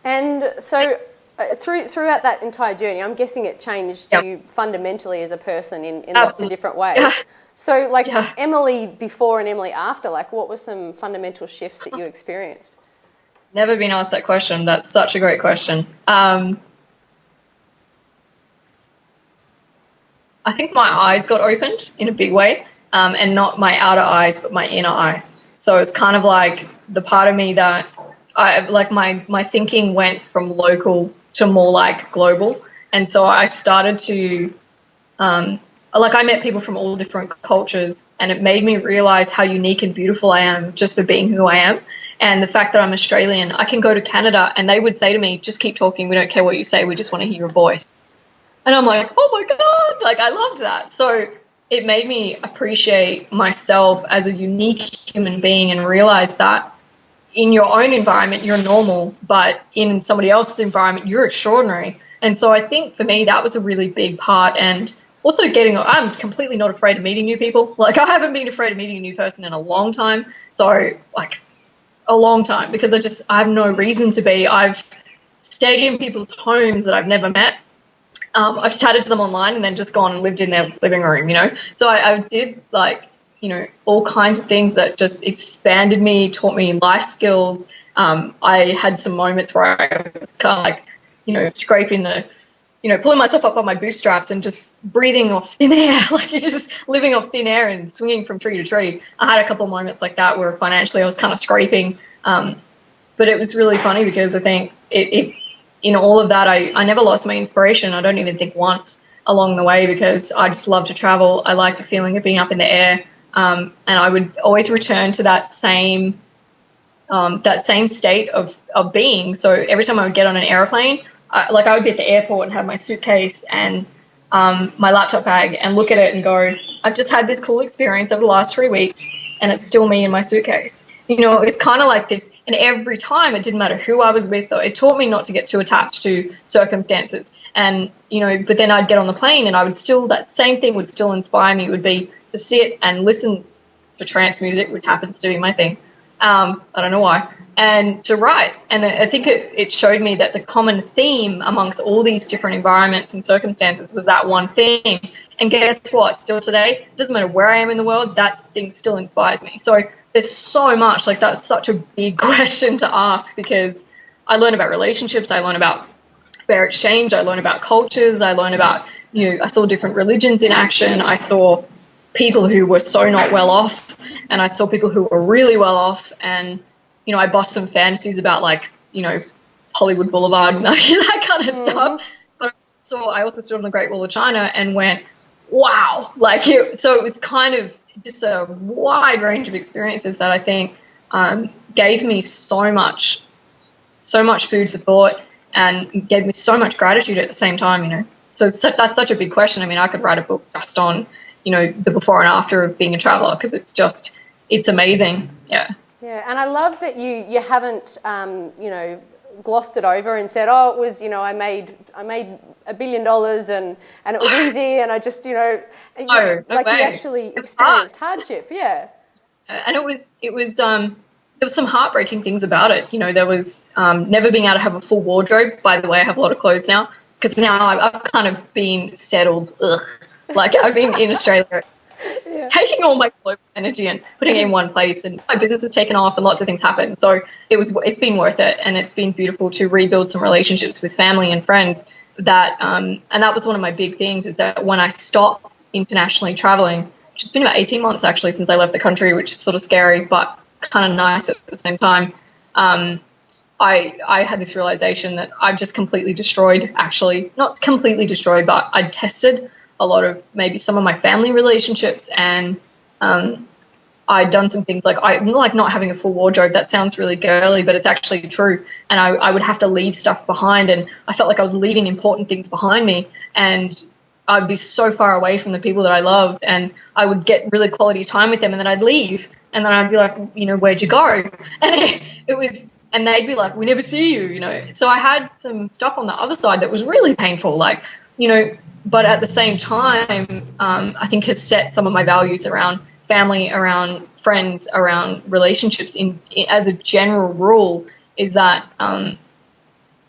And so throughout that entire journey, I'm guessing it changed you fundamentally as a person in lots of different ways. Yeah. So like Emily before and Emily after, like what were some fundamental shifts that you experienced? Never been asked that question. That's such a great question. I think my eyes got opened in a big way, and not my outer eyes, but my inner eye. So it's kind of like the part of me that my thinking went from local to more like global. And so I started to, I met people from all different cultures, and it made me realize how unique and beautiful I am just for being who I am. And the fact that I'm Australian, I can go to Canada and they would say to me, just keep talking. We don't care what you say. We just want to hear your voice. And I'm like, oh my God, like I loved that. So it made me appreciate myself as a unique human being and realize that in your own environment, you're normal, but in somebody else's environment, you're extraordinary. And so I think for me, that was a really big part. And also I'm completely not afraid of meeting new people. Like I haven't been afraid of meeting a new person in a long time. So like a long time, because I have no reason to be. I've stayed in people's homes that I've never met. I've chatted to them online and then just gone and lived in their living room, So I did all kinds of things that just expanded me, taught me life skills. I had some moments where I was kind of like, scraping pulling myself up on my bootstraps and just breathing off thin air, like you're just living off thin air and swinging from tree to tree. I had a couple of moments like that where financially I was kind of scraping. But it was really funny because I think in all of that, I never lost my inspiration. I don't even think once along the way, because I just love to travel. I like the feeling of being up in the air. And I would always return to that same state of being. So every time I would get on an airplane, I would be at the airport and have my suitcase and my laptop bag and look at it and go, I've just had this cool experience over the last 3 weeks and it's still me in my suitcase. It's kind of like this. And every time, it didn't matter who I was with, or it taught me not to get too attached to circumstances. And, but then I'd get on the plane and that same thing would still inspire me. It would be to sit and listen to trance music, which happens to be my thing. I don't know why. And to write. And I think it showed me that the common theme amongst all these different environments and circumstances was that one thing. And guess what? Still today, it doesn't matter where I am in the world, that thing still inspires me. So there's so much, that's such a big question to ask, because I learn about relationships, I learn about fair exchange, I learn about cultures, I learn about, I saw different religions in action, I saw people who were so not well off, and I saw people who were really well off, and, I bought some fantasies about Hollywood Boulevard and that kind of stuff. But I also stood on the Great Wall of China and went, wow, so it was kind of just a wide range of experiences that I think gave me so much food for thought and gave me so much gratitude at the same time, So that's such a big question. I mean, I could write a book just on, the before and after of being a traveler, because it's amazing. Yeah. Yeah, and I love that you haven't, glossed it over and said, oh, it was, I made $1 billion and it was easy and I just, no you way. actually experienced hardship. Yeah. And it was there was some heartbreaking things about it. There was never being able to have a full wardrobe. By the way, I have a lot of clothes now, because now I've kind of been settled. I've been in Australia, just taking all my global energy and putting it in one place, and my business has taken off and lots of things happen. So it's been worth it, and it's been beautiful to rebuild some relationships with family and friends. That and that was one of my big things, is that when I stopped internationally traveling, which has been about 18 months actually since I left the country, which is sort of scary but kind of nice at the same time. I had this realization that I've just completely destroyed, actually not completely destroyed, but I'd tested a lot of maybe some of my family relationships, and I'd done some things like not having a full wardrobe. That sounds really girly, but it's actually true. And I would have to leave stuff behind, and I felt like I was leaving important things behind me, and I'd be so far away from the people that I loved, and I would get really quality time with them, and then I'd leave, and then I'd be like, where'd you go? And and they'd be like, we never see you, So I had some stuff on the other side that was really painful, but at the same time, I think has set some of my values around family, around friends, around relationships as a general rule, is that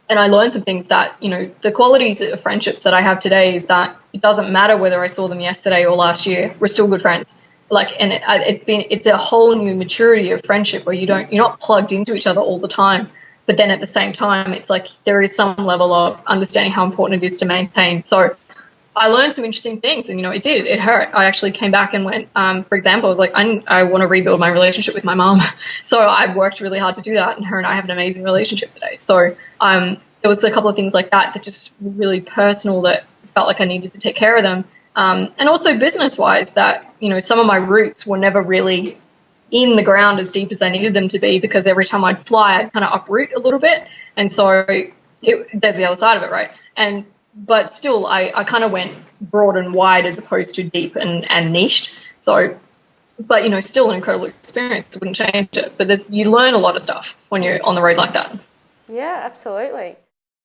And I learned some things that, you know, the qualities of friendships that I have today is that it doesn't matter whether I saw them yesterday or last year, we're still good friends. Like, and it's a whole new maturity of friendship where you're not plugged into each other all the time. But then at the same time, it's like there is some level of understanding how important it is to maintain. So I learned some interesting things, and, you know, it hurt. I actually came back and went, for example, I was like, I want to rebuild my relationship with my mom. So I worked really hard to do that, and her and I have an amazing relationship today. So there was a couple of things like that just really personal that felt like I needed to take care of them. And also business-wise, that, you know, some of my roots were never really in the ground as deep as I needed them to be, because every time I'd fly, I'd kind of uproot a little bit. And so there's the other side of it, right? But still, I kind of went broad and wide as opposed to deep and niched. So, but, you know, still an incredible experience. I wouldn't change it. But you learn a lot of stuff when you're on the road like that. Yeah, absolutely.